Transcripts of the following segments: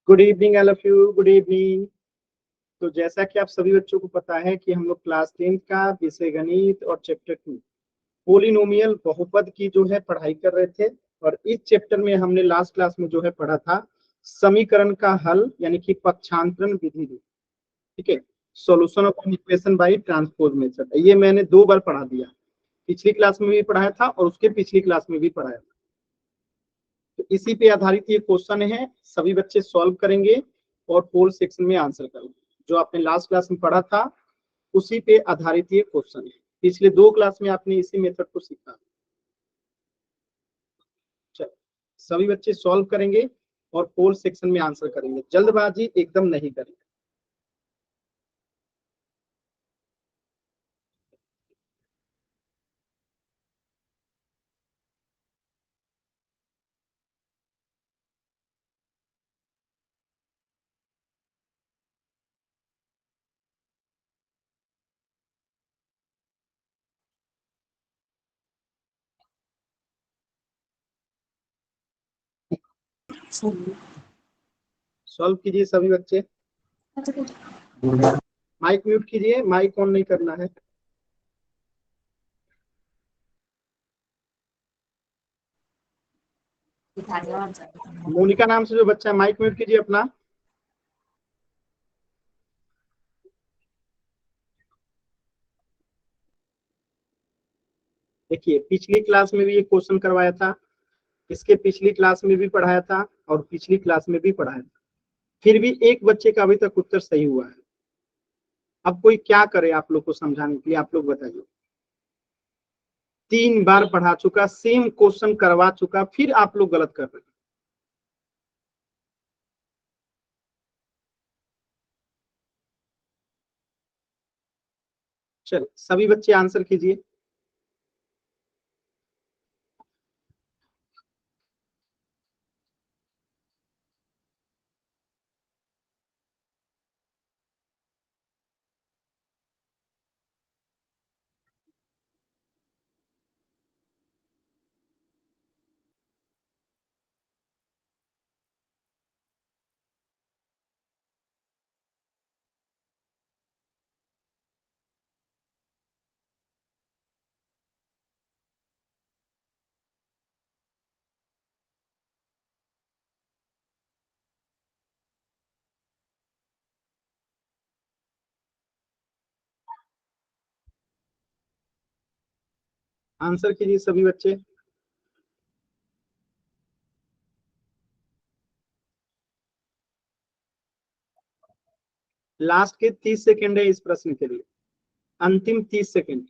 Good evening all of you, good evening. तो जैसा कि आप सभी बच्चों को पता है कि हम लोग क्लास 10 का विषय गणित और चैप्टर 2 पोलिनोमियल बहुपद की जो है पढ़ाई कर रहे थे। और इस चैप्टर में हमने लास्ट क्लास में जो है पढ़ा था समीकरण का हल यानी कि पक्षांतरण विधि। ठीक है, solution of an equation by transpose method. ये मैंने 2 बार पढ़ा दिया, पिछली क्लास में भी पढ़ाया था और उसके पिछली क्लास में भी पढ़ाया था। तो इसी पे आधारित ये क्वेश्चन है, सभी बच्चे सॉल्व करेंगे और पोल सेक्शन में आंसर करेंगे। जो आपने लास्ट क्लास में पढ़ा था उसी पे आधारित ये क्वेश्चन है। पिछले 2 क्लास में आपने इसी मेथड को सीखा। चलो, सभी बच्चे सॉल्व करेंगे और पोल सेक्शन में आंसर करेंगे, जल्दबाजी एकदम नहीं करेंगे। सॉल्व कीजिए सभी बच्चे। माइक म्यूट कीजिए, माइक ऑन नहीं करना है। मोनिका नाम से जो बच्चा है माइक म्यूट कीजिए अपना। देखिए, पिछली क्लास में भी ये क्वेश्चन करवाया था, इसके पिछली क्लास में भी पढ़ाया था और पिछली क्लास में भी पढ़ाया था, फिर भी एक बच्चे का अभी तक उत्तर सही हुआ है। अब कोई क्या करे आप लोग को समझाने के लिए, आप लोग बताइए। 3 बार पढ़ा चुका, सेम क्वेश्चन करवा चुका, फिर आप लोग गलत कर रहे हैं। चलो सभी बच्चे आंसर कीजिए। आंसर कीजिए सभी बच्चे। लास्ट के 30 सेकंड है इस प्रश्न के लिए, अंतिम 30 सेकंड।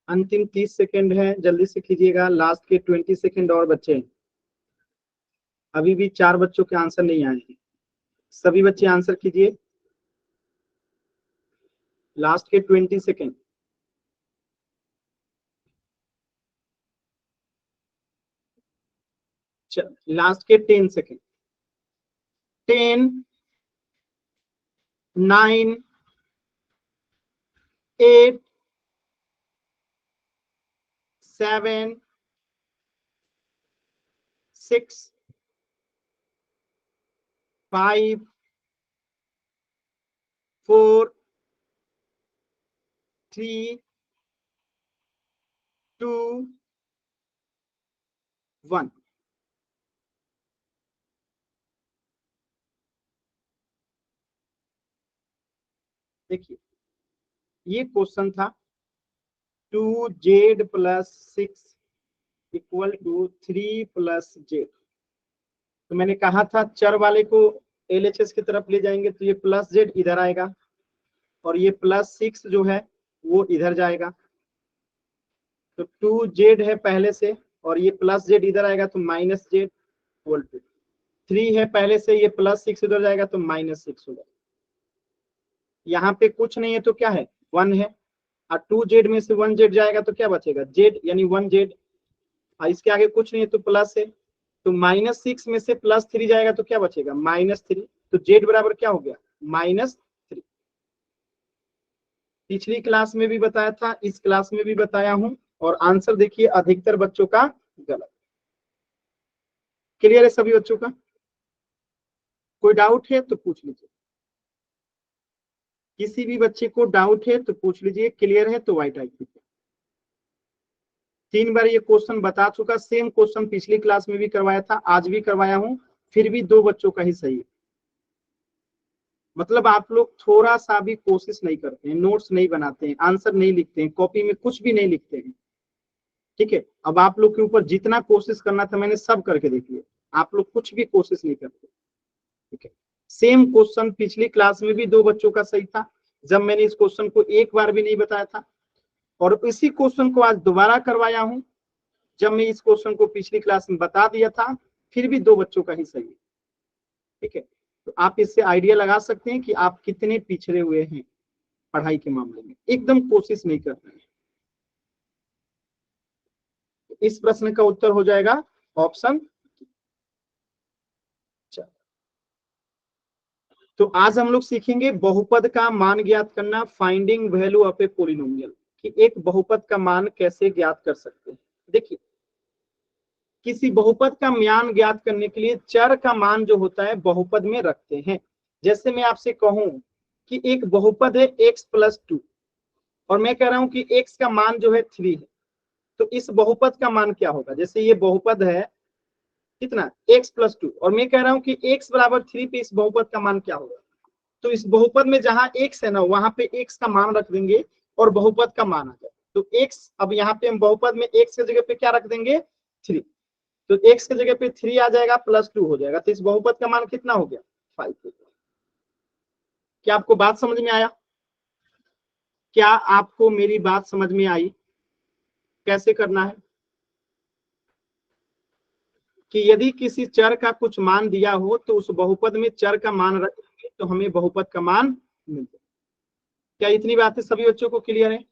अंतिम 30 सेकंड है, जल्दी से कीजिएगा। लास्ट के 20 सेकंड और बच्चे हैं। अभी भी 4 बच्चों के आंसर नहीं आए हैं, सभी बच्चे आंसर कीजिए। लास्ट के 20 सेकंड। लास्ट के 10 सेकंड। 10, 9, 8, 7, 6, 5, 4, 3, 2, 1। देखिए, ये क्वेश्चन था 2z + 6 = 3 + z। तो मैंने कहा था चर वाले को LHS की तरफ ले जाएंगे तो ये +z इधर आएगा, और ये +6 जो है वो इधर जाएगा, तो 2z है पहले से, और ये +z इधर आएगा तो -z होल टू। 3 है पहले से, ये +6 इधर जाएगा तो -6 होगा। यहाँ पे कुछ नहीं है तो क्या है, 1 है, और 2z में से 1z जाएगा तो क्या बचेगा, z यानी 1z। इसके आगे कुछ नहीं है तो प्लस है, तो -6 में से +3 जाएगा तो क्या बचेगा, -3। तो z बराबर क्या हो गया, -3। पिछली क्लास में भी बताया था, इस क्लास में भी बताया हूं, और आंसर देखिए अधिकतर बच्चों का गलत। क्लियर है सभी बच्चों का? कोई डाउट है तो पूछ लीजिए, किसी भी बच्चे को डाउट है तो पूछ लीजिए, क्लियर है तो व्हाइट आई कीजिए। 3 बार ये क्वेश्चन बता चुका, सेम क्वेश्चन पिछली क्लास में भी करवाया था, आज भी करवाया हूं, फिर भी 2 बच्चों का ही सही है। मतलब आप लोग थोड़ा सा भी कोशिश नहीं करते हैं, नोट्स नहीं बनाते हैं, आंसर नहीं लिखते हैं, कॉपी में कुछ भी नहीं लिखते हैं। ठीक है, अब आप लोग के ऊपर जितना कोशिश करना था मैंने सब करके देख लिया, आप लोग कुछ भी कोशिश नहीं करते। ठीक है, सेम क्वेश्चन पिछली क्लास में भी 2 बच्चों का सही था, जब मैंने इस क्वेश्चन को एक बार भी नहीं बताया था, और इसी क्वेश्चन को आज दोबारा करवाया हूं, जब मैं इस क्वेश्चन को पिछली क्लास में बता दिया था, फिर भी 2 बच्चों का ही सही है। ठीक है, तो आप इससे आइडिया लगा सकते हैं कि आप कितने पिछड़े हुए हैं पढ़ाई के मामले में, एकदम कोशिश नहीं कर रहे हैं। इस प्रश्न का उत्तर हो जाएगा ऑप्शन। तो आज हम लोग सीखेंगे बहुपद का मान ज्ञात करना, finding value of a polynomial, कि एक बहुपद का मान कैसे ज्ञात कर सकते हैं। देखिए, किसी बहुपद का मान ज्ञात करने के लिए चर का मान जो होता है बहुपद में रखते हैं। जैसे मैं आपसे कहूं कि एक बहुपद है x+2, और मैं कह रहा हूं कि x का मान जो है 3 है, तो इस बहुपद का मान क्या होगा। जैसे ये बहुपद है कितना, x+2, और मैं कह रहा हूं कि x बराबर 3 पे इस बहुपद का मान क्या होगा। तो इस बहुपद में जहां x है ना, वहां पे x का मान रख देंगे और बहुपद का मान आ जाए। तो x, अब यहाँ पे हम बहुपद में x की जगह पे क्या रख देंगे, 3, तो x की जगह पे 3 आ जाएगा, +2 हो जाएगा, तो इस बहुपद का मान कितना हो गया, 5 हो गया। क्या आपको बात समझ में आया? क्या आपको मेरी बात समझ में आई कैसे करना है? कि यदि किसी चर का कुछ मान दिया हो तो उस बहुपद में चर का मान रख देंगे तो हमें बहुपद का मान मिल जाए। क्या इतनी बातें सभी बच्चों को क्लियर है?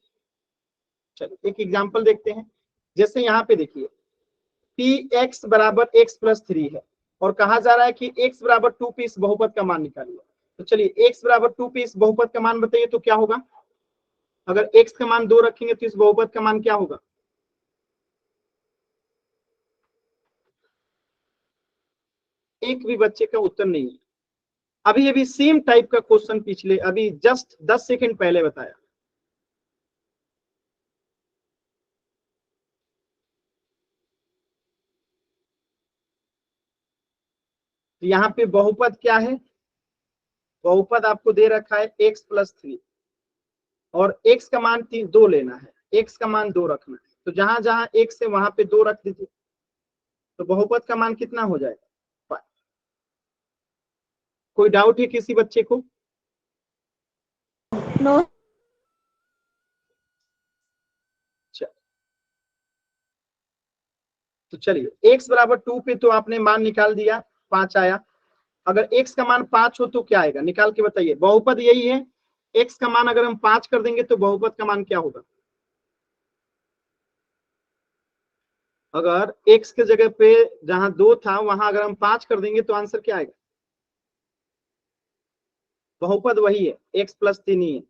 चलिए एक एग्जांपल देखते हैं। जैसे यहाँ पे देखिए पी एक्स बराबर x+3 है, और कहा जा रहा है कि x बराबर 2 पे इस बहुपद का मान निकालिए। तो चलिए x बराबर 2 पे इस बहुपद का मान बताइए तो क्या होगा। अगर x का मान 2 रखेंगे तो इस बहुपद का मान क्या होगा। एक भी बच्चे का उत्तर नहीं है। अभी अभी सेम टाइप का क्वेश्चन पिछले अभी जस्ट 10 सेकंड पहले बताया। यहाँ पे बहुपद क्या है, बहुपद आपको दे रखा है x+3, और x का मान 2 लेना है, x का मान 2 रखना है, तो जहां जहां x है वहां पे 2 रख दीजिए, तो बहुपद का मान कितना हो जाएगा, 5। कोई डाउट है किसी बच्चे को? नो। तो चलिए x बराबर 2 पे तो आपने मान निकाल दिया, 5 आया। अगर x का मान 5 हो तो क्या आएगा, निकाल के बताइए। बहुपद यही है, x का मान अगर हम 5 कर देंगे तो बहुपद का मान क्या होगा। अगर x के जगह पे जहां 2 था वहां अगर हम 5 कर देंगे तो आंसर क्या आएगा। बहुपद वही है, x+3 ही है।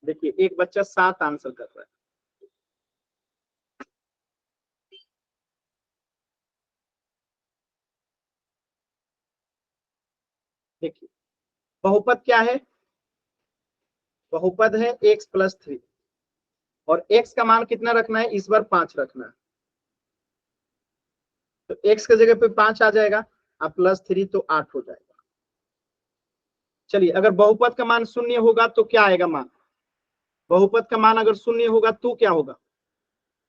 देखिए एक बच्चा 7 आंसर कर रहा है। देखिए बहुपद क्या है, बहुपद है x+3, और x का मान कितना रखना है, इस बार 5 रखना है, तो x की जगह पे 5 आ जाएगा, अब +3 तो 8 हो जाएगा। चलिए अगर बहुपद का मान 0 होगा तो क्या आएगा मान, बहुपद का मान अगर शून्य होगा तो क्या होगा,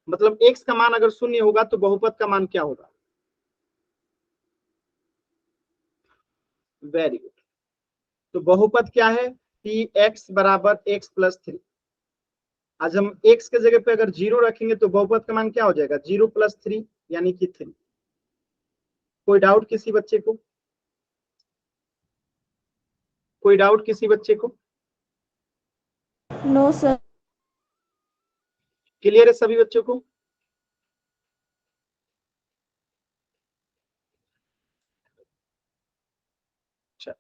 मतलब x का मान अगर शून्य होगा तो बहुपद का मान क्या होगा। Very good. तो बहुपद क्या है, पी एक्स बराबर एक्स प्लस 3। आज हम x के जगह पे अगर 0 रखेंगे तो बहुपद का मान क्या हो जाएगा, 0 प्लस 3 यानी कि 3। कोई डाउट किसी बच्चे को, कोई डाउट किसी बच्चे को? No sir. क्लियर है सभी बच्चों को? अच्छा,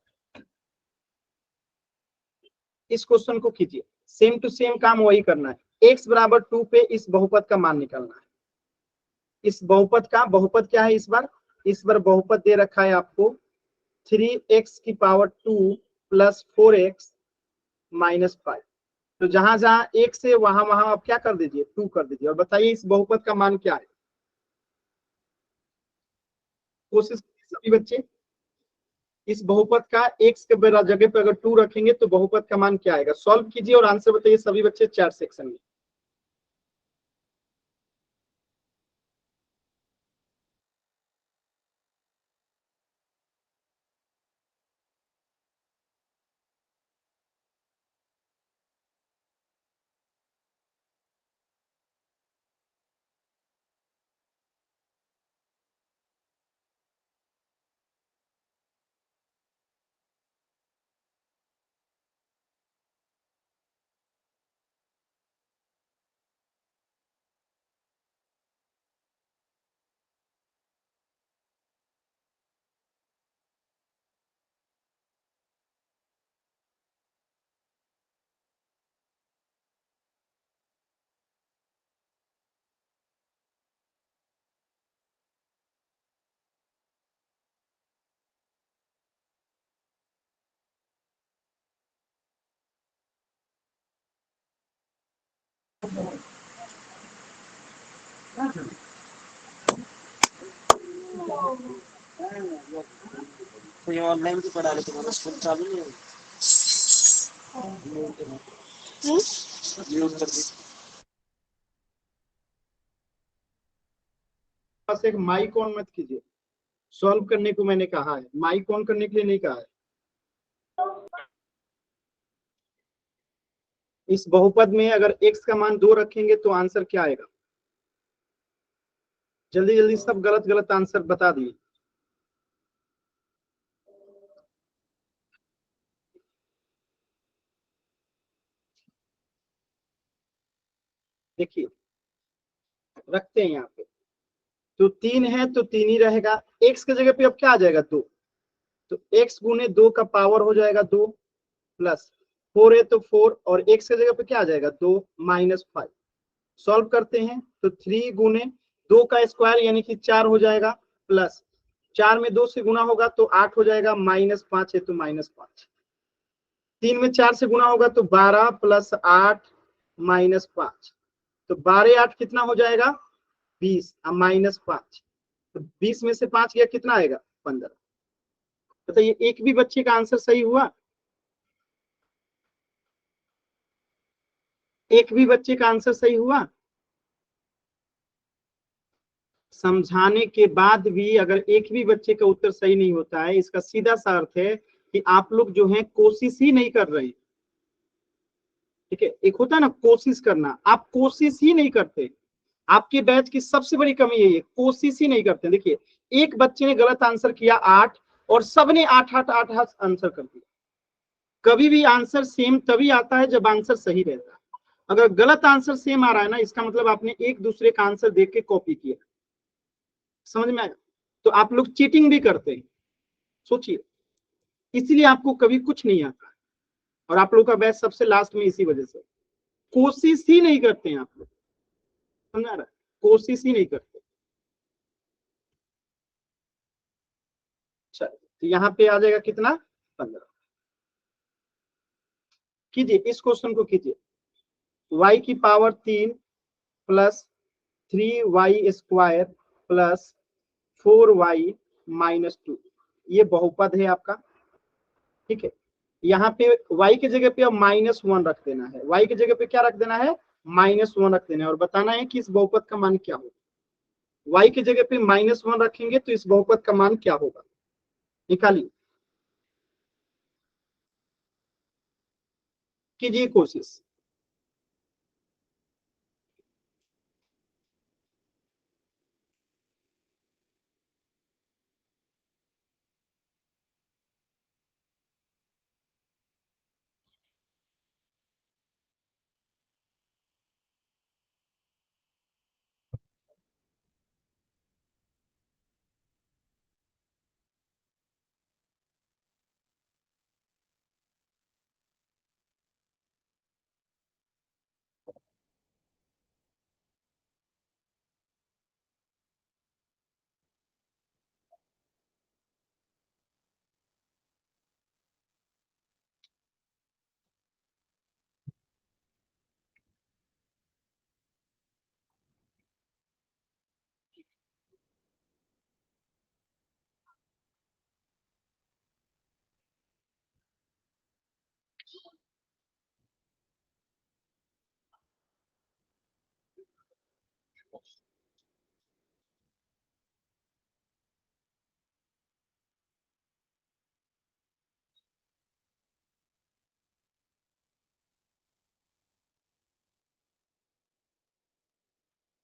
इस क्वेश्चन को कीजिए, सेम टू सेम काम वही करना है। x बराबर 2 पे इस बहुपद का मान निकालना है। इस बहुपद का, बहुपद क्या है इस बार बहुपद दे रखा है आपको 3x की पावर 2 प्लस 4x माइनस 5। तो जहां जहां एक से वहां वहां आप क्या कर दीजिए, 2 कर दीजिए, और बताइए इस बहुपद का मान क्या है। कोशिश कीजिए सभी बच्चे, इस बहुपद का x के जगह पे अगर 2 रखेंगे तो बहुपद का मान क्या आएगा। सॉल्व कीजिए और आंसर बताइए सभी बच्चे चैट सेक्शन में। कोई ऑनलाइन भी पढ़ा रहे, तुम्हारा स्कूल चालू नहीं है? म्यूट कर दी। बस एक माइक ऑन मत कीजिए, सॉल्व करने को मैंने कहा है, माइक ऑन करने के लिए नहीं कहा है। इस बहुपद में अगर x का मान 2 रखेंगे तो आंसर क्या आएगा, जल्दी जल्दी सब गलत गलत आंसर बता दिए। देखिए रखते हैं यहाँ पे, तो 3 है तो 3 ही रहेगा। x के जगह पे अब क्या आ जाएगा, 2। तो x गुने 2 का पावर हो जाएगा 2 प्लस 4 है तो 4, और x के जगह पे क्या आ जाएगा, 2 माइनस 5। सॉल्व करते हैं तो 3 गुने 2 का स्क्वायर यानी कि 4 हो जाएगा, प्लस 4 में 2 से गुना होगा तो 8 हो जाएगा, माइनस 5 है तो माइनस 5। 3 में 4 से गुना होगा तो 12 प्लस 8 माइनस 5। तो 12 8 कितना हो जाएगा, 20, माइनस 5। तो 20 में से 5 गया कितना आएगा, 15। बताइए एक भी बच्चे का आंसर सही हुआ, एक भी बच्चे का आंसर सही हुआ। समझाने के बाद भी अगर एक भी बच्चे का उत्तर सही नहीं होता है, इसका सीधा सा अर्थ है कि आप लोग जो है कोशिश ही नहीं कर रहे। ठीक है, एक होता है ना कोशिश करना, आप कोशिश ही नहीं करते। आपके बैच की सबसे बड़ी कमी यही है, कोशिश ही नहीं करते। देखिए एक बच्चे ने गलत आंसर किया 8, और सबने 8 8 8 8 आंसर कर दिया। कभी भी आंसर सेम तभी आता है जब आंसर सही रहता है। अगर गलत आंसर सेम आ रहा है ना, इसका मतलब आपने एक दूसरे का आंसर देख के कॉपी किया। समझ में आया? तो आप लोग चीटिंग भी करते हैं, सोचिए, इसलिए आपको कभी कुछ नहीं आता। और आप लोग का बैच सबसे लास्ट में इसी वजह से, कोशिश ही नहीं करते हैं आप लोग। समझ आ रहा है? कोशिश ही नहीं करते। चलिए तो यहाँ पे आ जाएगा कितना, 15। कीजिए इस क्वेश्चन को कीजिए, y की power 3 plus 3y square plus 4y minus 2, ये बहुपद है आपका। ठीक है, यहाँ पे y की जगह पे अब -1 रख देना है, y की जगह पे क्या रख देना है, -1 रख देना है, और बताना है कि इस बहुपद का मान क्या होगा। y की जगह पे -1 रखेंगे तो इस बहुपद का मान क्या होगा, निकालिए, कीजिए कोशिश।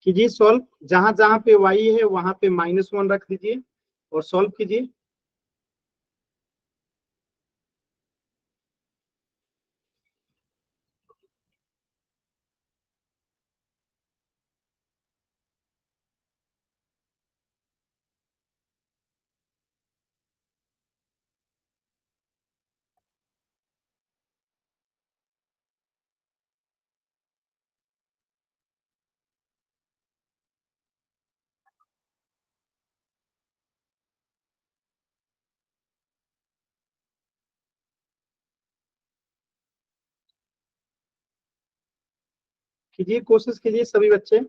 कीजिए सॉल्व, जहां जहां पे y है वहां पे -1 रख दीजिए और सॉल्व कीजिए। कीजिए कोशिश कीजिए सभी बच्चे।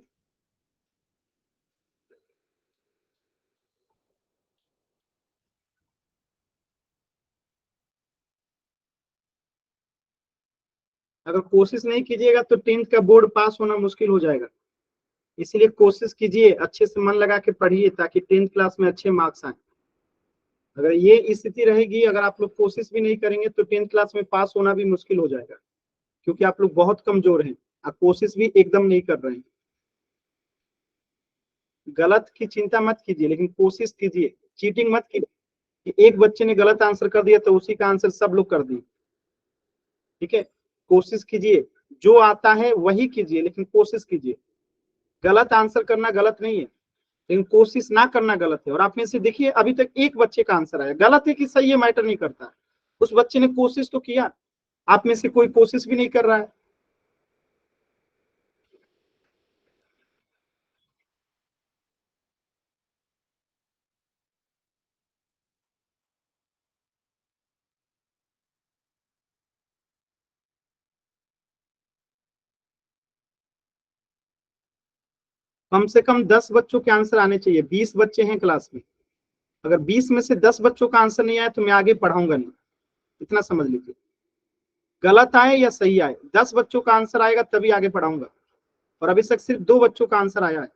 अगर कोशिश नहीं कीजिएगा तो 10th का बोर्ड पास होना मुश्किल हो जाएगा, इसलिए कोशिश कीजिए, अच्छे से मन लगा के पढ़िए ताकि 10th क्लास में अच्छे मार्क्स आए। अगर ये स्थिति रहेगी, अगर आप लोग कोशिश भी नहीं करेंगे तो 10th क्लास में पास होना भी मुश्किल हो जाएगा, क्योंकि आप लोग बहुत कमजोर हैं, आप कोशिश भी एकदम नहीं कर रहे हैं। गलत की चिंता मत कीजिए, लेकिन कोशिश कीजिए, चीटिंग मत कीजिए कि एक बच्चे ने गलत आंसर कर दिया तो उसी का आंसर सब लोग कर दिए। ठीक है, कोशिश कीजिए, जो आता है वही कीजिए, लेकिन कोशिश कीजिए। गलत आंसर करना गलत नहीं है, लेकिन कोशिश ना करना गलत है। और आप में से देखिए अभी तक एक बच्चे का आंसर आया, गलत है कि सही है मैटर नहीं करता, उस बच्चे ने कोशिश तो किया, आप में से कोई कोशिश भी नहीं कर रहा है। कम से कम 10 बच्चों के आंसर आने चाहिए, 20 बच्चे हैं क्लास में, अगर 20 में से 10 बच्चों का आंसर नहीं आया तो मैं आगे पढ़ाऊंगा नहीं, इतना समझ लीजिए। गलत आए या सही आए, 10 बच्चों का आंसर आएगा तभी आगे पढ़ाऊंगा, और अभी तक सिर्फ 2 बच्चों का आंसर आया है।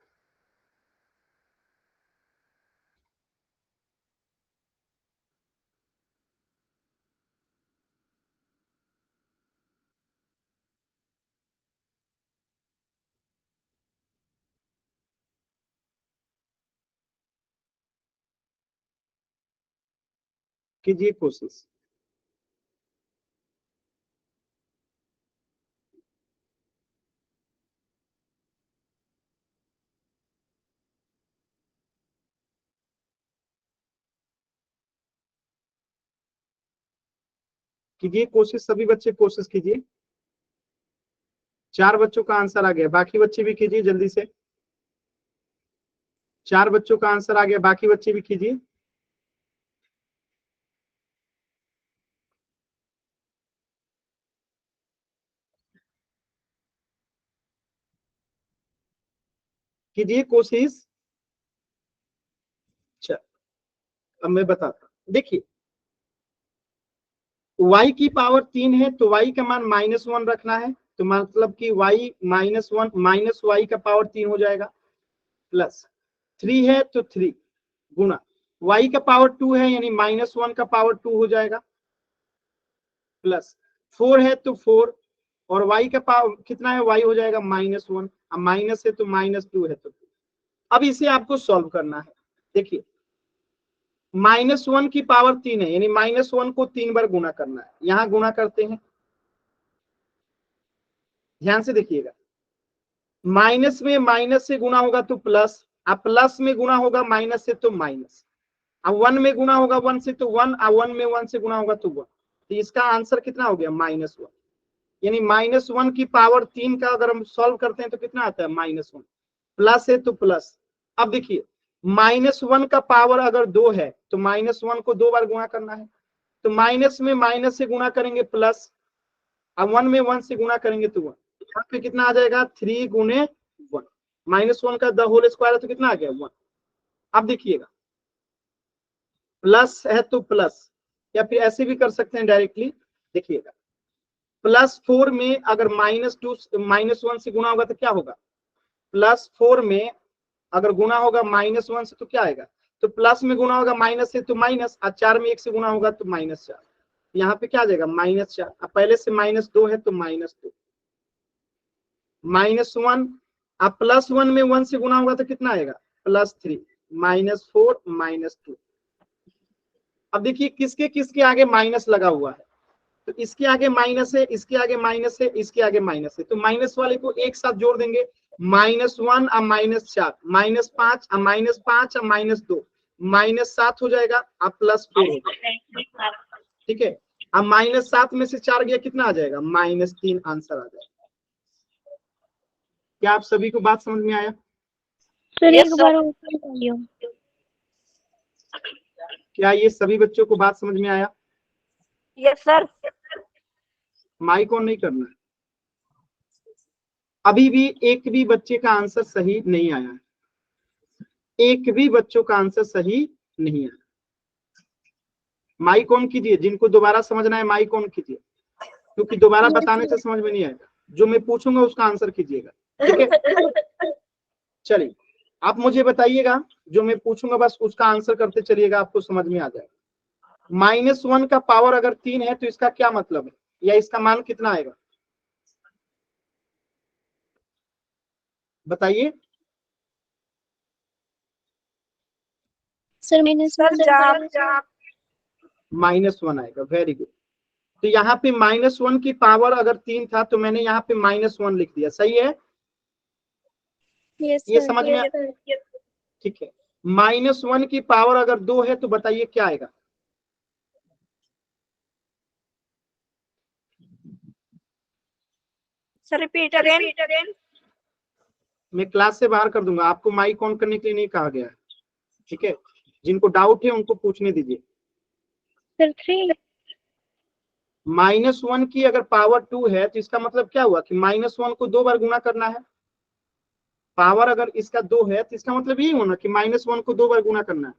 कीजिए कोशिश। कीजिए कोशिश, सभी बच्चे कोशिश कीजिए। 4 बच्चों का आंसर आ गया, बाकी बच्चे भी कीजिए जल्दी से। 4 बच्चों का आंसर आ गया, बाकी बच्चे भी कीजिए। कीजिए कोशिश। अच्छा, अब मैं बताता हूँ, देखिए y की पावर 3 है तो y का मान -1 रखना है, तो मतलब कि y -1 माइनस y का पावर 3 हो जाएगा, प्लस 3 है तो 3 गुना y का पावर 2 है यानी -1 का पावर 2 हो जाएगा, प्लस 4 है तो 4 और y का पावर कितना है, y हो जाएगा -1, अब माइनस है तो -2 है तो 2। अब इसे आपको सॉल्व करना है। देखिए -1 की पावर 3 है यानी -1 को 3 बार गुना करना है, यहां गुना करते हैं, ध्यान से देखिएगा, माइनस में माइनस से गुना होगा तो प्लस, अब प्लस में गुना होगा माइनस से तो माइनस, अब 1 में गुना होगा 1 से तो 1, अब 1 में 1 से गुना होगा तो 1, तो इसका आंसर कितना हो गया -1, यानी -1 की पावर 3 का अगर हम सॉल्व करते हैं तो कितना आता है -1, प्लस है तो प्लस। अब देखिए -1 का पावर अगर 2 है तो -1 को 2 बार गुणा करना है, तो माइनस में माइनस से गुणा करेंगे प्लस, अब 1 में 1 से गुणा करेंगे तो 1, यहाँ पे कितना आ जाएगा 3 गुने 1, -1 का द होल स्क्वायर है तो कितना आ गया 1। अब देखिएगा प्लस है तो प्लस, या फिर ऐसे भी कर सकते हैं डायरेक्टली, देखिएगा +4 में अगर -1 से गुणा होगा तो क्या होगा, +4 में अगर गुना होगा -1 से तो क्या आएगा, तो प्लस में गुना होगा माइनस से तो माइनस, और 4 में 1 से गुना होगा तो -4, यहाँ पे क्या आ जाएगा -4, अब पहले से -2 है तो -2, -1, अब +1 में 1 से गुना होगा तो कितना आएगा +3, -4 -2। अब देखिए किसके किसके आगे माइनस लगा हुआ है, तो इसके आगे माइनस है, इसके आगे माइनस है, इसके आगे माइनस है, तो माइनस वाले को एक साथ जोड़ देंगे, -1 अब -4, -5 अब -5 अब -2, -7 हो जाएगा, अब +4 हो जाएगा, ठीक है। अब -7 में से 4 गया कितना आ जाएगा -3, आंसर आ जाएगा। क्या आप सभी को बात समझ में आया? सर एक बार और बताइए। क्या ये सभी बच्चों को बात समझ में आया? Yes sir. माइक ऑन नहीं करना है। अभी भी एक भी बच्चे का आंसर सही नहीं आया है, एक भी बच्चों का आंसर सही नहीं आया। माइक ऑन कीजिए, जिनको दोबारा समझना है माइक ऑन कीजिए, क्योंकि दोबारा बताने से समझ में नहीं आएगा, जो मैं पूछूंगा उसका आंसर कीजिएगा, ठीक है। चलिए आप मुझे बताइएगा, जो मैं पूछूंगा बस उसका आंसर करते चलिएगा, आपको समझ में आ जाएगा। -1 का पावर अगर 3 है तो इसका क्या मतलब है, या इसका मान कितना आएगा बताइए। सर -1 आएगा, वेरी गुड। तो यहाँ पे -1 की पावर अगर 3 था तो मैंने यहाँ पे -1 लिख दिया, सही है, यस ये समझ में, ठीक है। -1 की पावर अगर 2 है तो बताइए क्या आएगा, सर रिपीट अगेन। मैं क्लास से बाहर कर दूंगा, आपको माइक ऑन करने के लिए नहीं कहा गया है, ठीक है। जिनको डाउट है उनको पूछने दीजिए। सर 3। -1 की अगर पावर 2 है तो इसका मतलब क्या हुआ कि -1 को 2 बार गुना करना है, पावर अगर इसका 2 है तो इसका मतलब यही होना कि -1 को 2 बार गुना करना है।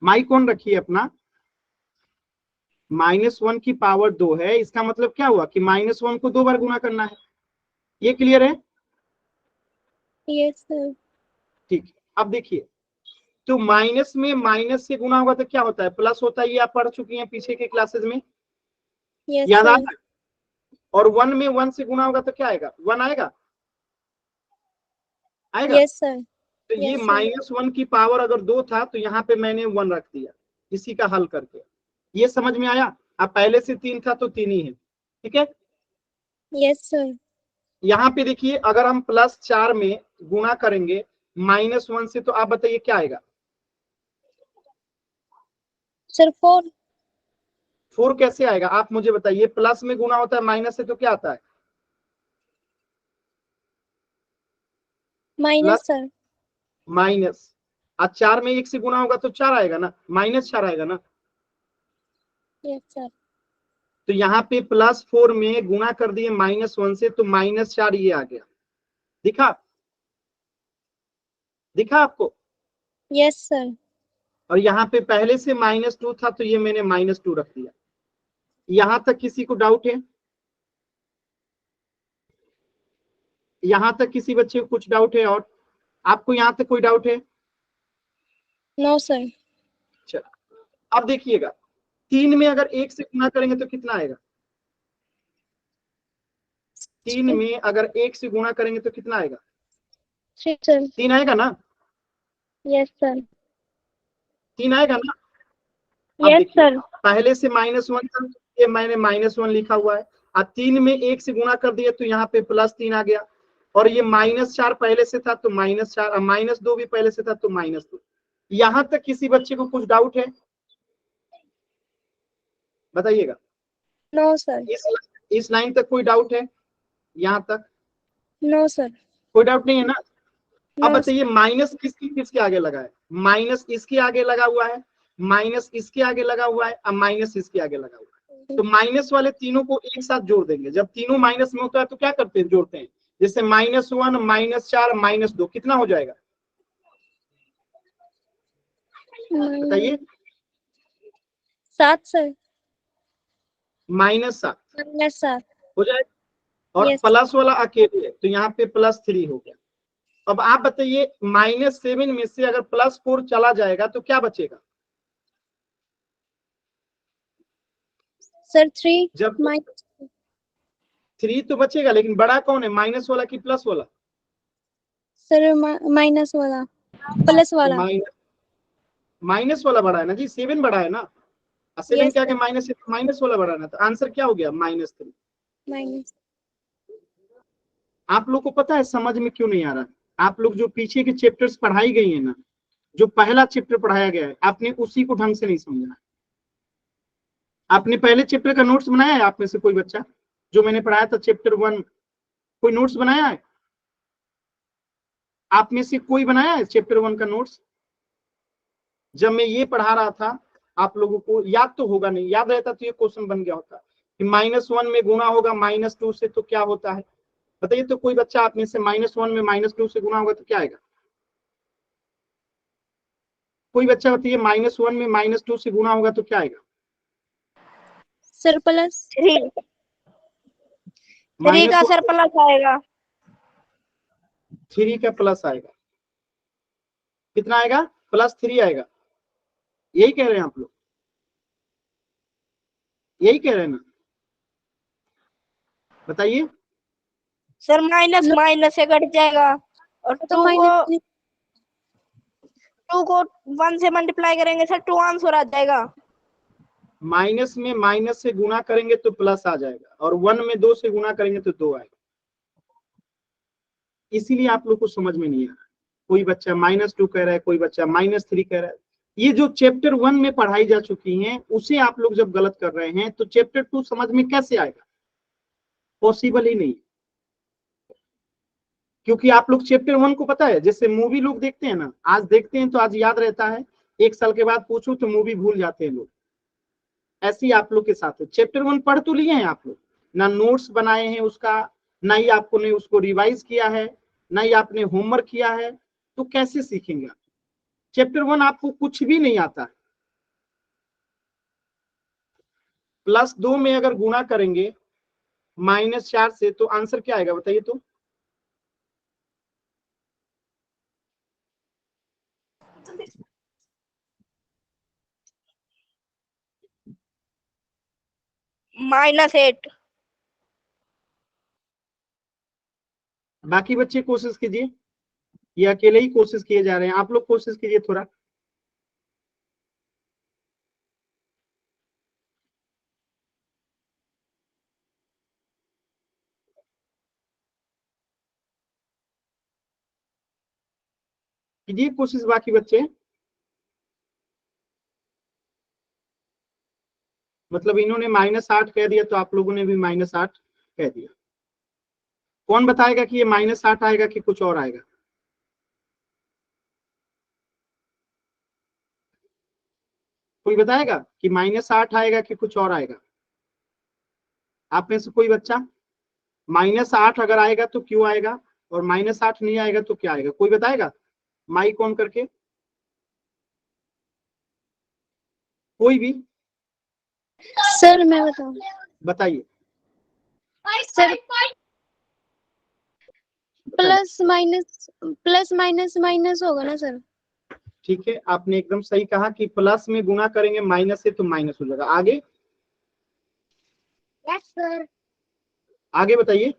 माइक ऑन रखिए अपना, -1 की पावर 2 है, इसका मतलब क्या हुआ कि -1 को 2 बार गुना करना है, ये क्लियर है? Yes sir. ठीक है। अब देखिए तो माइनस में माइनस से गुना होगा तो क्या होता है, प्लस होता है, ये आप पढ़ चुकी हैं पीछे के क्लासेस में, यस याद आ सर। रहा है? और 1 में 1 से गुना होगा तो क्या आएगा, 1 आएगा, आएगा। Yes sir. तो ये -1 की पावर अगर 2 था तो यहाँ पे मैंने 1 रख दिया इसी का हल करके, ये समझ में आया। अब पहले से 3 था तो 3 ही है, ठीक है। Yes sir. यहाँ पे देखिए अगर हम +4 में गुणा करेंगे -1 से तो आप बताइए क्या आएगा, सर 4। 4 कैसे आएगा आप मुझे बताइए, प्लस में गुना होता है माइनस से तो क्या आता है माइनस सर। माइनस, और 4 में 1 से गुना होगा तो 4 आएगा ना, -4 आएगा ना। Yes sir. तो यहाँ पे +4 में गुणा कर दिए -1 से तो -4 ये आ गया, दिखा दिखा आपको? Yes sir. और यहाँ पे पहले से -2 था तो ये मैंने -2 रख दिया। यहां तक किसी को डाउट है? यहां तक किसी बच्चे को कुछ डाउट है? और आपको यहां तक कोई डाउट है? No sir. चलो अब देखिएगा, 3 में अगर 1 से गुना करेंगे तो कितना आएगा? 3 में अगर 1 से गुणा करेंगे तो कितना आएगा? 3 सर। 3 आएगा ना? Yes sir. 3 आएगा ना? अब यस देखिए, सर। पहले से -1 था, ये मैंने -1 लिखा हुआ है। अब 3 में 1 से गुणा कर दिया तो यहाँ पे +3 आ गया। और ये -4 पहले से था तो -4, -2 भी पहले से था तो -2। यहां तक किसी बच्चे को कुछ डाउट है? बताइएगा। No sir. इस लाइन तक कोई डाउट है? यहां तक नो सर। कोई डाउट नहीं है ना? अब नो सर। बताइए, माइनस किसके आगे लगा है? माइनस इसके आगे लगा हुआ है, माइनस इसके आगे लगा हुआ है, अब माइनस इसके आगे लगा हुआ है। तो माइनस वाले तीनों को एक साथ जोड़ देंगे। जब तीनों माइनस में होता है तो क्या करते हैं? जोड़ते हैं। जैसे -1, -4, -2 कितना हो जाएगा? बताइए। 7 सर। -7 -7। हो जाएगा। और यस। प्लस वाला अकेले है तो यहाँ पे +3 हो गया। अब आप बताइए, -7 में से अगर +4 चला जाएगा तो क्या बचेगा? सर 3 जब माइनस 3 तो बचेगा, लेकिन बड़ा कौन है, माइनस वाला कि प्लस वाला? सर माइनस वाला, प्लस तो वाला। माइनस वाला बड़ा है ना जी, 7 बड़ा है ना। 7 यस क्या सर। माइनस है, माइनस वाला बड़ा है ना। तो आंसर क्या हो गया? -3। माइनस। आप लोग को पता है समझ में क्यों नहीं आ रहा? आप लोग जो पीछे के चैप्टर्स पढ़ाई गई है ना, जो पहला चैप्टर पढ़ाया गया है, आपने उसी को ढंग से नहीं समझा। आपने पहले चैप्टर का नोट्स बनाया है? आप में से कोई बच्चा जो मैंने पढ़ाया था चैप्टर 1, कोई नोट्स बनाया है? आप में से कोई बनाया है चैप्टर 1 का नोट्स? जब मैं ये पढ़ा रहा था, आप लोगों को याद तो होगा नहीं, याद रहता तो ये क्वेश्चन बन गया होता कि -1 में गुणा होगा -2 से तो क्या होता है? बताइए तो, कोई बच्चा आप में से -1 में -2 से गुणा होगा तो क्या आएगा? कोई बच्चा बताइए, -1 में -2 से गुणा होगा तो क्या आएगा? सर प्लस 3 का -1 सर प्लस आएगा। 3 का प्लस आएगा। कितना आएगा? +3 आएगा। यही कह रहे हैं आप लोग? यही कह रहे हैं ना? बताइए। सर माइनस माइनस से घट जाएगा और तो 2 को 1 से मल्टीप्लाई करेंगे सर 2 आंसर आ जाएगा। माइनस में माइनस से गुणा करेंगे तो प्लस आ जाएगा, और 1 में 2 से गुणा करेंगे तो 2 आएगा। इसीलिए आप लोग को समझ में नहीं आ रहा। कोई बच्चा -2 कह रहा है, कोई बच्चा -3 कह रहा है। ये जो चैप्टर 1 में पढ़ाई जा चुकी हैं उसे आप लोग जब गलत कर रहे हैं तो चैप्टर 2 समझ में कैसे आएगा? पॉसिबल ही नहीं। क्योंकि आप लोग चैप्टर 1 को पता है, जैसे मूवी लोग देखते हैं ना, आज देखते हैं तो आज याद रहता है, 1 साल के बाद पूछो तो मूवी भूल जाते हैं लोग। ऐसे ही आप लोग के साथ है। चैप्टर 1 पढ़ तो लिए हैं आप लोग, ना नोट्स बनाए हैं उसका, ना ही आपने उसको रिवाइज किया है, ना ही आपने होमवर्क किया है, तो कैसे सीखेंगे आप? चैप्टर 1 आपको कुछ भी नहीं आता है। +2 में अगर गुणा करेंगे -4 से तो आंसर क्या आएगा? बताइए तो। -8। बाकी बच्चे कोशिश कीजिए, ये अकेले ही कोशिश किए जा रहे हैं, आप लोग कोशिश कीजिए थोड़ा। कीजिए कोशिश बाकी बच्चे। मतलब इन्होंने -8 कह दिया तो आप लोगों ने भी -8 कह दिया। कौन बताएगा कि ये -8 आएगा कि कुछ और आएगा? कोई बताएगा कि -8 आएगा कि कुछ और आएगा? आप में से कोई बच्चा? -8 अगर आएगा तो क्यों आएगा, और -8 नहीं आएगा तो क्या आएगा? कोई बताएगा माइक ऑन करके? कोई भी सर मैं बताऊं? बताइए। सर प्लस माइनस माइनस होगा ना सर? ठीक है, आपने एकदम सही कहा कि प्लस में गुना करेंगे माइनस से तो माइनस हो जाएगा। आगे यस सर। आगे बताइए।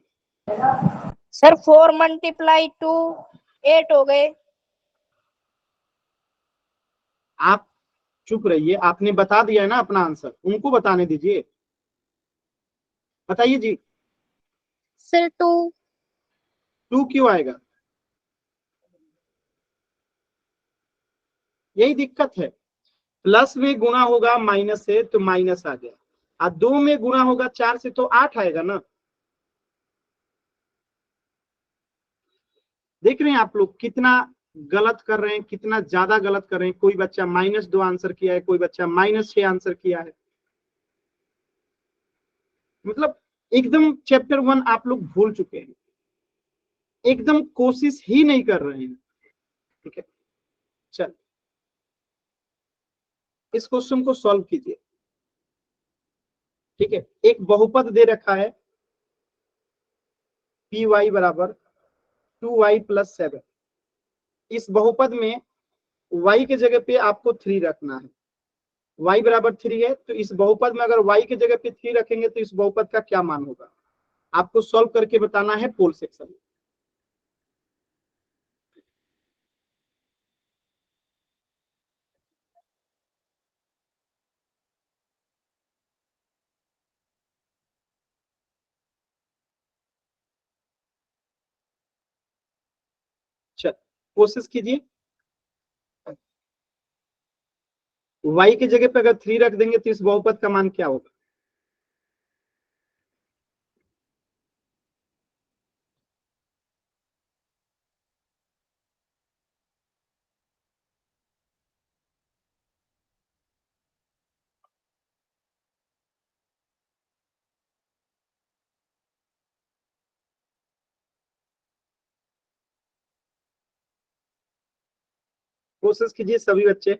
सर 4 मल्टीप्लाई 2 8 हो गए। आप चुप रहिए, आपने बता दिया है ना अपना आंसर, उनको बताने दीजिए। बताइए जी। सर 2। 2 क्यों आएगा? यही दिक्कत है, प्लस में गुना होगा माइनस से तो माइनस आ गया, और 2 में गुना होगा 4 से तो 8 आएगा ना। देख रहे हैं आप लोग कितना गलत कर रहे हैं, कितना ज्यादा गलत कर रहे हैं। कोई बच्चा -2 आंसर किया है, कोई बच्चा -6 आंसर किया है। मतलब एकदम चैप्टर 1 आप लोग भूल चुके हैं, एकदम कोशिश ही नहीं कर रहे हैं। ठीक है, चल इस क्वेश्चन को सॉल्व कीजिए। ठीक है, एक बहुपद दे रखा है पी वाई बराबर 2y + 7। इस बहुपद में y के जगह पे आपको 3 रखना है। y बराबर 3 है, तो इस बहुपद में अगर y के जगह पे 3 रखेंगे तो इस बहुपद का क्या मान होगा, आपको सॉल्व करके बताना है पोल सेक्शन में। चल कोशिश कीजिए। y की जगह पे अगर 3 रख देंगे तो इस बहुपद का मान क्या होगा? कोशिश कीजिए सभी बच्चे।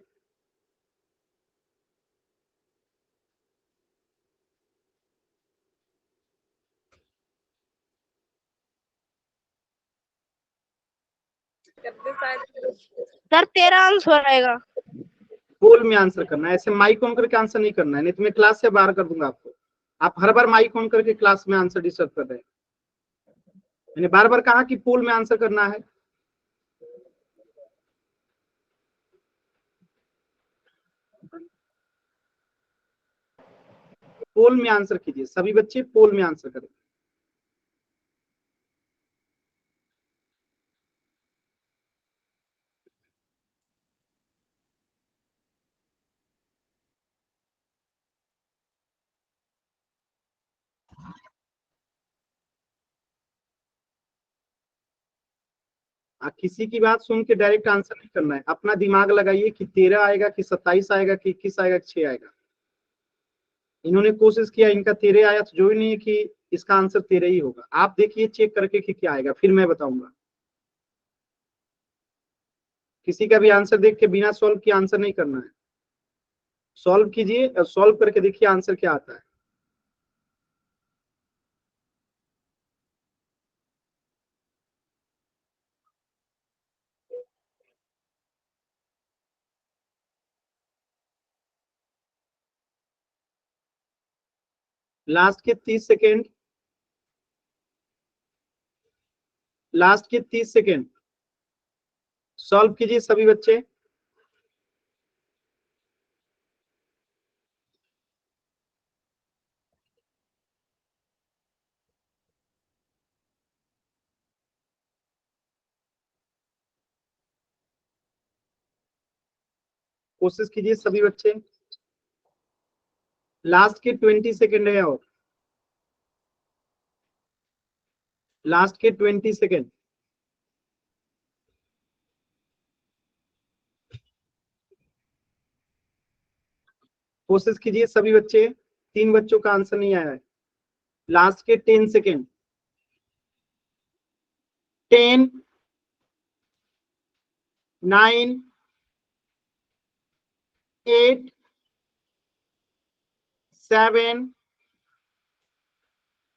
सर 13 आंसर आएगा। पोल में आंसर करना है, ऐसे माइक ऑन करके आंसर नहीं करना है, नहीं तो मैं क्लास से बाहर कर दूंगा आपको। आप हर बार माइक ऑन करके क्लास में आंसर डिस्टर्ब कर रहे हैं। मैंने बार बार कहा कि पोल में आंसर करना है। पोल में आंसर कीजिए सभी बच्चे, पोल में आंसर करें। किसी की बात सुन के डायरेक्ट आंसर नहीं करना है, अपना दिमाग लगाइए कि 13 आएगा कि 27 आएगा कि 21 आएगा कि 6 आएगा। इन्होंने कोशिश किया, इनका 13 आया, तो जो ही नहीं है कि इसका आंसर 13 ही होगा। आप देखिए चेक करके कि क्या आएगा, फिर मैं बताऊंगा। किसी का भी आंसर देख के बिना सॉल्व किए आंसर नहीं करना है, सॉल्व कीजिए, सॉल्व करके देखिए आंसर क्या आता है। लास्ट के 30 सेकेंड, लास्ट के 30 सेकेंड सॉल्व कीजिए सभी बच्चे। कोशिश कीजिए सभी बच्चे, लास्ट के 20 सेकेंड है, और लास्ट के 20 सेकेंड। कोशिश कीजिए सभी बच्चे, 3 बच्चों का आंसर नहीं आया है। लास्ट के 10 सेकेंड, 10 9 8 7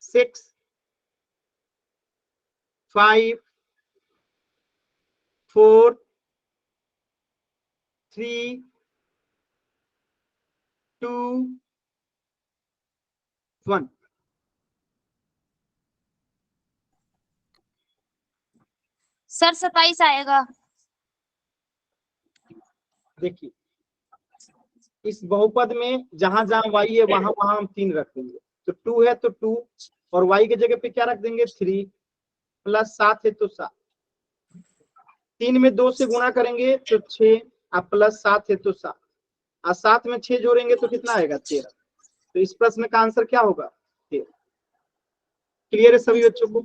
6 5 4 3 2 1। सर 27 आएगा। देखिए इस बहुपद में जहां जहां y है वहां वहां हम 3 रख देंगे। तो 2 है तो 2 और y की जगह पे क्या रख देंगे 3 प्लस 7 है तो 7। 3 में 2 से गुणा करेंगे तो 6 और प्लस 7 है तो 7 और 7 में 6 जोड़ेंगे तो कितना आएगा 13। तो इस प्रश्न का आंसर क्या होगा 13। क्लियर है सभी बच्चों को?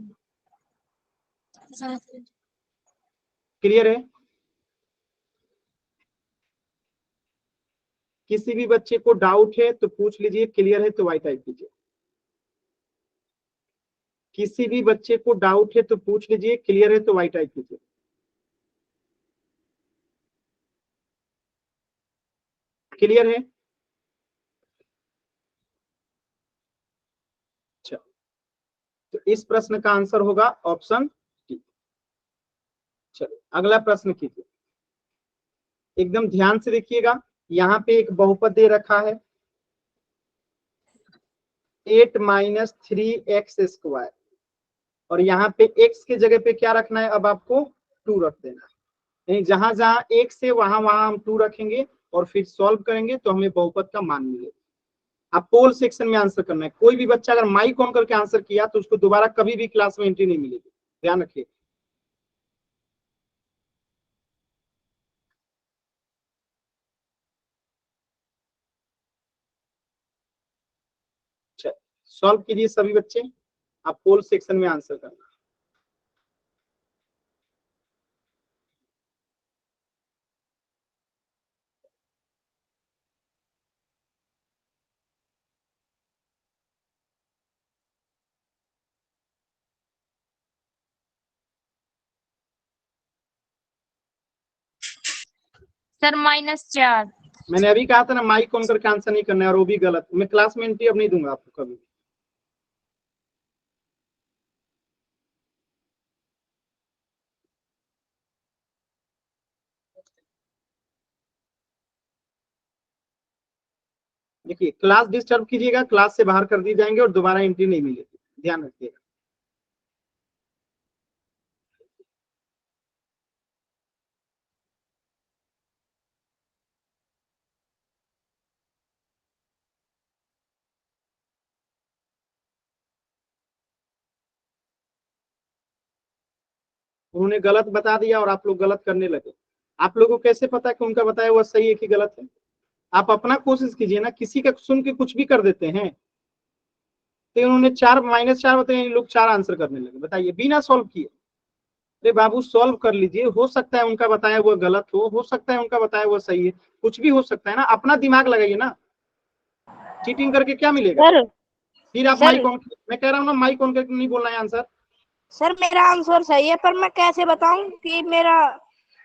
क्लियर है? किसी भी बच्चे को डाउट है तो पूछ लीजिए, क्लियर है तो वाई टाइप कीजिए। किसी भी बच्चे को डाउट है तो पूछ लीजिए, क्लियर है तो वाई टाइप कीजिए। क्लियर है? अच्छा, तो इस प्रश्न का आंसर होगा ऑप्शन डी। चलो अगला प्रश्न कीजिए, एकदम ध्यान से देखिएगा। यहाँ पे एक बहुपद दे रखा है 8 माइनस 3x² और यहाँ पे x के जगह पे क्या रखना है, अब आपको 2 रख देना है। यानी जहां जहां x है वहां वहां हम 2 रखेंगे और फिर सॉल्व करेंगे तो हमें बहुपद का मान मिलेगा। आप पोल सेक्शन में आंसर करना है। कोई भी बच्चा अगर माइक ऑन करके आंसर किया तो उसको दोबारा कभी भी क्लास में एंट्री नहीं मिलेगी, ध्यान रखिए। सॉल्व कीजिए सभी बच्चे, आप पोल सेक्शन में आंसर करना। सर -4। मैंने अभी कहा था ना माइक ऑन करके आंसर नहीं करना है और वो भी गलत। मैं क्लास में एंट्री अब नहीं दूंगा आपको कभी। देखिए क्लास डिस्टर्ब कीजिएगा, क्लास से बाहर कर दिए जाएंगे और दोबारा एंट्री नहीं मिलेगी, ध्यान रखिएगा। उन्होंने गलत बता दिया और आप लोग गलत करने लगे। आप लोगों को कैसे पता कि उनका बताया हुआ सही है कि गलत है? आप अपना कोशिश कीजिए ना, किसी का सुन के कुछ भी कर देते हैं। तो उन्होंने 4 -4 बताए, लोग 4 आंसर करने लगे, बताइए बिना सॉल्व किए। अरे बाबू सॉल्व कर लीजिए, हो सकता है उनका बताया हुआ गलत हो सकता है उनका बताया हुआ सही है, कुछ भी हो सकता है ना। अपना दिमाग लगाइए ना, चीटिंग करके क्या मिलेगा? सर फिर आप सर माइक ऑन, मैं कह रहा हूँ ना माइक ऑन करके नहीं बोलना है आंसर। सर मेरा आंसर सही है, पर मैं कैसे बताऊं कि मेरा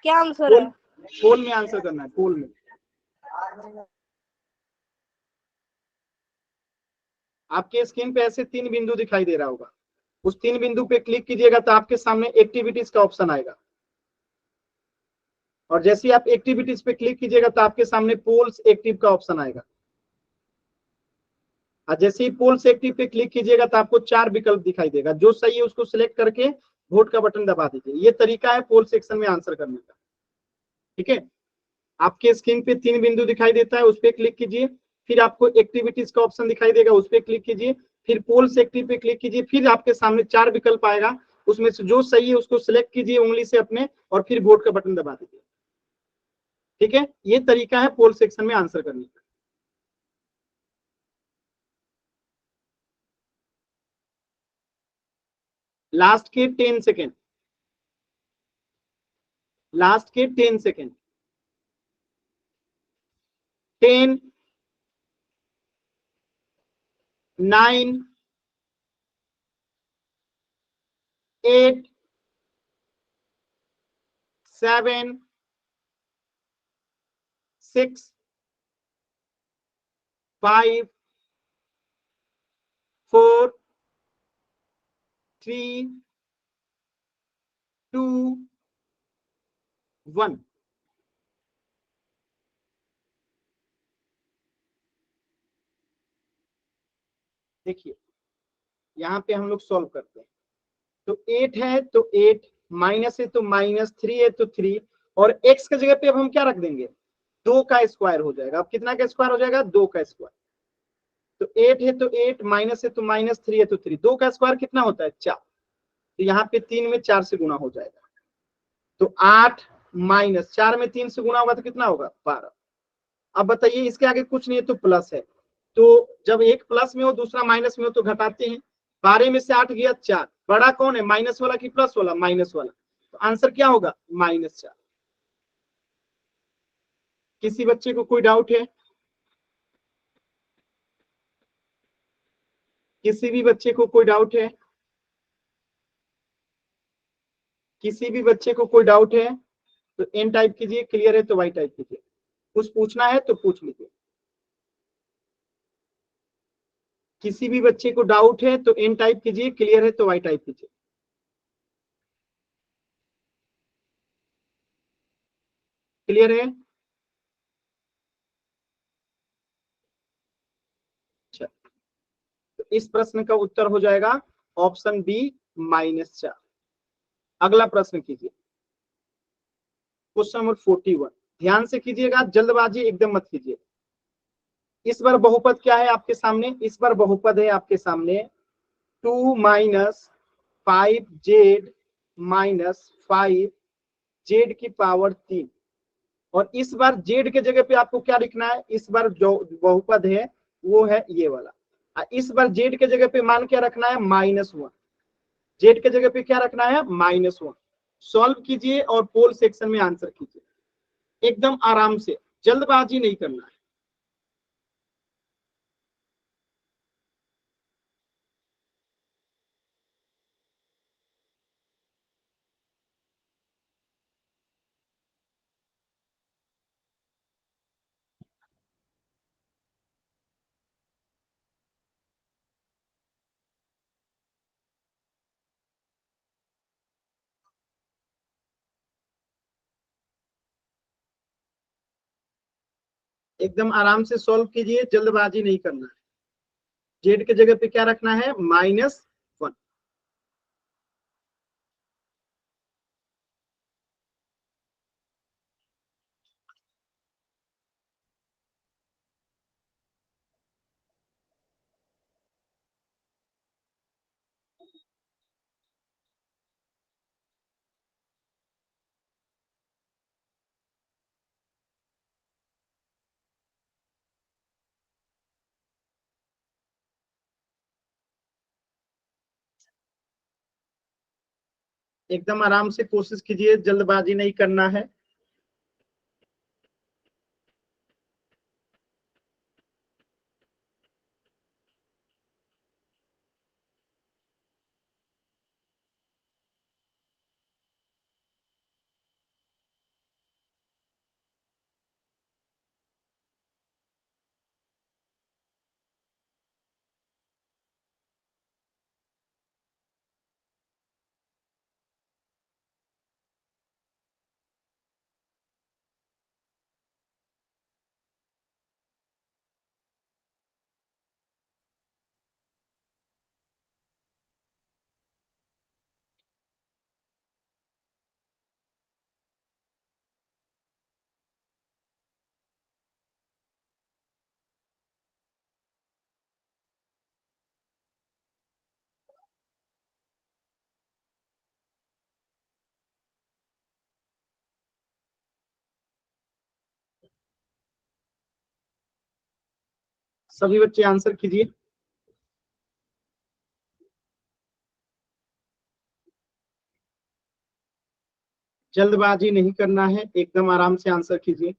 क्या आंसर पोल है? पोल में आंसर करना है, पोल में। आपके स्क्रीन पे ऐसे 3 बिंदु दिखाई दे रहा होगा, उस 3 बिंदु पे क्लिक कीजिएगा तो आपके सामने एक्टिविटीज का ऑप्शन आएगा और जैसे ही आप एक्टिविटीज पे क्लिक कीजिएगा तो आपके सामने पोल्स एक्टिव का ऑप्शन आएगा और जैसे ही पोल्स एक्टिव पे क्लिक कीजिएगा तो आपको 4 विकल्प दिखाई देगा। जो सही है उसको सिलेक्ट करके वोट का बटन दबा दीजिए। ये तरीका है पोल सेक्शन में आंसर करने का, ठीक है। आपके स्क्रीन पे 3 बिंदु दिखाई देता है, उस पर क्लिक कीजिए, फिर आपको एक्टिविटीज का ऑप्शन दिखाई देगा, उस पर क्लिक कीजिए, फिर पोल्स एक्टिव पे क्लिक कीजिए, फिर आपके सामने 4 विकल्प आएगा, उसमें से जो सही है उसको सिलेक्ट कीजिए उंगली से अपने और फिर वोट का बटन दबा दीजिए, ठीक है। ये तरीका है पोल सेक्शन में आंसर करने का। लास्ट के 10 सेकेंड, लास्ट के 10 सेकेंड। 10 9 8 7 6 5 4 3 2 1। देखिए यहाँ पे हम लोग सॉल्व करते हैं। तो 8 है तो 8, माइनस है तो माइनस, 3 है तो 3, और x की जगह पे अब हम क्या रख देंगे, 2 का स्क्वायर हो जाएगा। अब कितना का स्क्वायर हो जाएगा, 2 का स्क्वायर। तो 8 है तो 8, माइनस है तो माइनस, 3 है तो 3, 2 का स्क्वायर कितना होता है, 4। तो यहाँ पे 3 में 4 से गुना हो जाएगा। तो 8 माइनस 4 में 3 से गुना होगा तो कितना होगा, 12। अब बताइए इसके आगे कुछ नहीं है तो प्लस है। तो जब एक प्लस में हो दूसरा माइनस में हो तो घटाते हैं। 12 में से 8 गया 4, बड़ा कौन है, माइनस वाला कि प्लस वाला, माइनस वाला। तो आंसर क्या होगा, -4। किसी बच्चे को कोई डाउट है, किसी भी बच्चे को कोई डाउट है, किसी भी बच्चे को कोई डाउट है तो एन टाइप कीजिए, क्लियर है तो वाई टाइप कीजिए। कुछ पूछना है तो पूछ लीजिए। किसी भी बच्चे को डाउट है तो एन टाइप कीजिए, क्लियर है तो वाई टाइप कीजिए। क्लियर है, अच्छा। तो इस प्रश्न का उत्तर हो जाएगा ऑप्शन बी, -4। अगला प्रश्न कीजिए, क्वेश्चन नंबर 41। ध्यान से कीजिएगा, जल्दबाजी एकदम मत कीजिए। इस बार बहुपद क्या है आपके सामने, इस बार बहुपद है आपके सामने 2 माइनस 5z माइनस 5z की पावर 3। और इस बार z के जगह पे आपको क्या लिखना है, इस बार जो बहुपद है वो है ये वाला। इस बार z के जगह पे मान क्या रखना है, -1। z के जगह पे क्या रखना है, -1। सॉल्व कीजिए और पोल सेक्शन में आंसर कीजिए, एकदम आराम से, जल्दबाजी नहीं करना है। एकदम आराम से सॉल्व कीजिए, जल्दबाजी नहीं करना है। जेड के जगह पे क्या रखना है, -1। एकदम आराम से कोशिश कीजिए, जल्दबाजी नहीं करना है। सभी बच्चे आंसर कीजिए, जल्दबाजी नहीं करना है, एकदम आराम से आंसर कीजिए।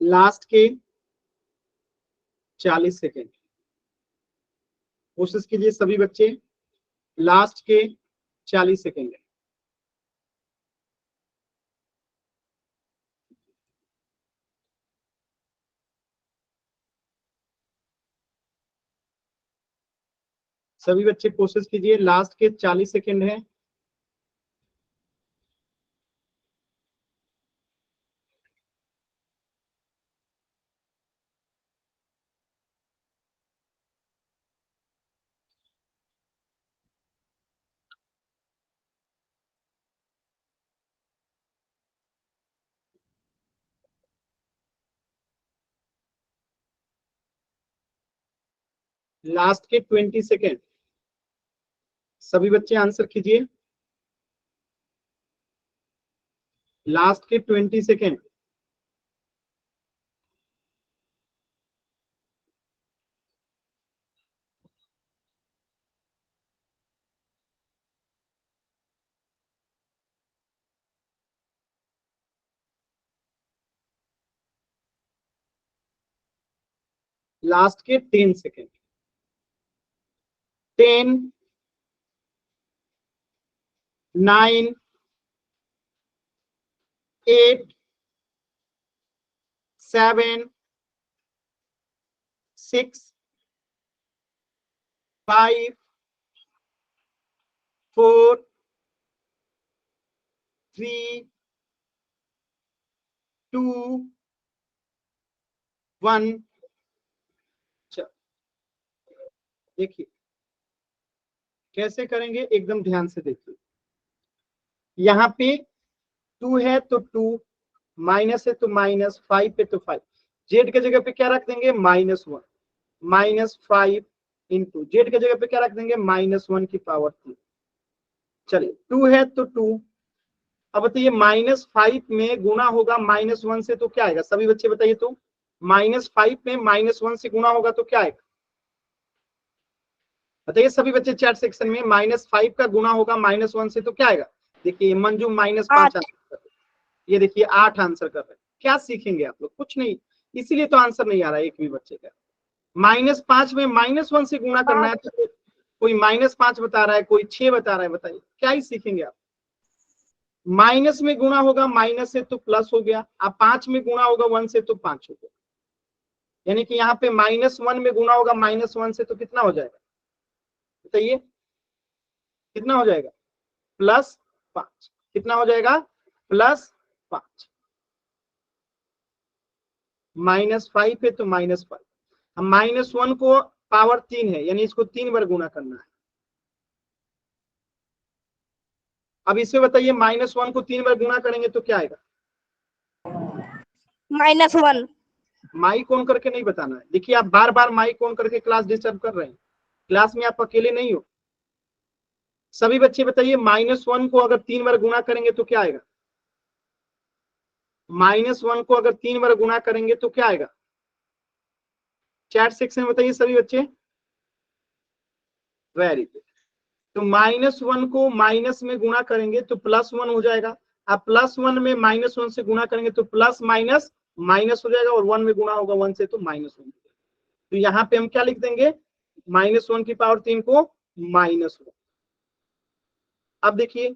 लास्ट के 40 सेकेंड। कोशिश कीजिए सभी बच्चे, लास्ट के 40 सेकेंड। सभी बच्चे कोशिश कीजिए, लास्ट के 40 सेकेंड है। लास्ट के 20 सेकेंड। सभी बच्चे आंसर कीजिए, लास्ट के 20 सेकेंड। लास्ट के 10 सेकेंड। 10, 9, 8, 7, 6, 5, 4, 3, 2, 1। देखिए कैसे करेंगे, एकदम ध्यान से देखिए। यहाँ पे 2 है तो 2, माइनस है तो माइनस, 5 है तो 5। जेड के जगह पे क्या रख देंगे, -1, -5 इंटू जेड के जगह पे क्या रख देंगे, -1 की पावर 3। चलिए 2 है तो 2। अब बताइए -5 में गुना होगा -1 से तो क्या आएगा, सभी बच्चे बताइए। तो -5 में -1 से गुना होगा तो क्या आएगा, बताइए सभी बच्चे चैट सेक्शन में। -5 का गुना होगा -1 से तो क्या आएगा। देखिए मंजू -5 आंसर कर रहे, ये देखिए 8 आंसर कर रहे। क्या सीखेंगे आप लोग, कुछ नहीं, इसीलिए तो आंसर नहीं आ रहा है एक भी बच्चे का। -5 में -1 से गुणा करना है, तो कोई -5 बता रहा है, कोई 6 बता रहा है, बताइए क्या ही सीखेंगे आप। माइनस में गुणा होगा माइनस से तो प्लस हो गया, अब 5 में गुणा होगा 1 से तो 5 हो गया। यानी कि यहाँ पे -1 में गुणा होगा -1 से तो कितना हो जाएगा, बताइए कितना हो जाएगा, +5। कितना हो जाएगा, +5। -5 है तो -5। अब -1 को पावर 3 है, यानी इसको 3 बार गुणा करना है। अब इसे बताइए -1 को 3 बार गुणा करेंगे तो क्या आएगा, -1। माइक ऑन करके नहीं बताना है। देखिए आप बार बार माइक ऑन करके क्लास डिस्टर्ब कर रहे हैं, क्लास में आप अकेले नहीं हो। सभी बच्चे बताइए -1 को अगर 3 बार गुणा करेंगे तो क्या आएगा, -1 को अगर 3 बार गुणा करेंगे तो क्या आएगा, चैट सेक्शन में बताइए सभी बच्चे। Very good. तो -1 को माइनस में गुणा करेंगे तो +1 हो जाएगा। अब +1 में -1 से गुणा करेंगे तो प्लस माइनस माइनस हो जाएगा, और 1 में गुणा होगा 1 से तो -1। तो यहाँ पे हम क्या लिख देंगे, -1 की पावर 3 को -1। अब देखिए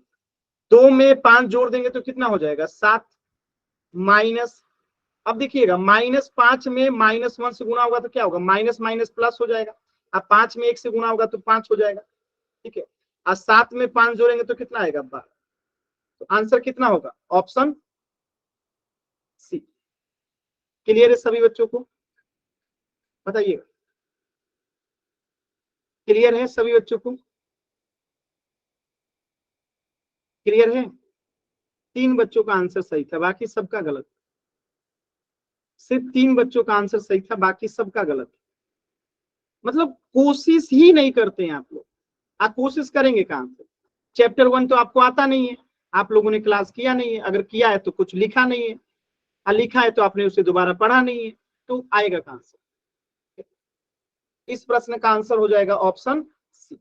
2 में 5 जोड़ देंगे तो कितना हो जाएगा, 7 माइनस। अब देखिएगा -5 में -1 से गुणा होगा तो क्या होगा, माइनस माइनस प्लस हो जाएगा। अब 5 में 1 से गुणा होगा तो 5 हो जाएगा, ठीक है। और 7 में 5 जोड़ेंगे तो कितना आएगा, 12। तो आंसर कितना होगा, ऑप्शन सी। क्लियर है सभी बच्चों को, बताइएगा क्लियर है सभी बच्चों को, क्लियर है। 3 बच्चों का आंसर सही था, बाकी सबका गलत। सिर्फ 3 बच्चों का आंसर सही था, बाकी सबका गलत। मतलब कोशिश ही नहीं करते हैं आप लोग। आप कोशिश करेंगे कहां से, चैप्टर 1 तो आपको आता नहीं है, आप लोगों ने क्लास किया नहीं है, अगर किया है तो कुछ लिखा नहीं है, और लिखा है तो आपने उसे दोबारा पढ़ा नहीं है, तो आएगा कहां से। इस प्रश्न का आंसर हो जाएगा ऑप्शन सी।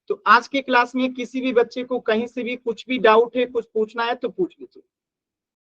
तो आज के क्लास में किसी भी बच्चे को कहीं से भी कुछ भी डाउट है, कुछ पूछना है तो पूछ लीजिए।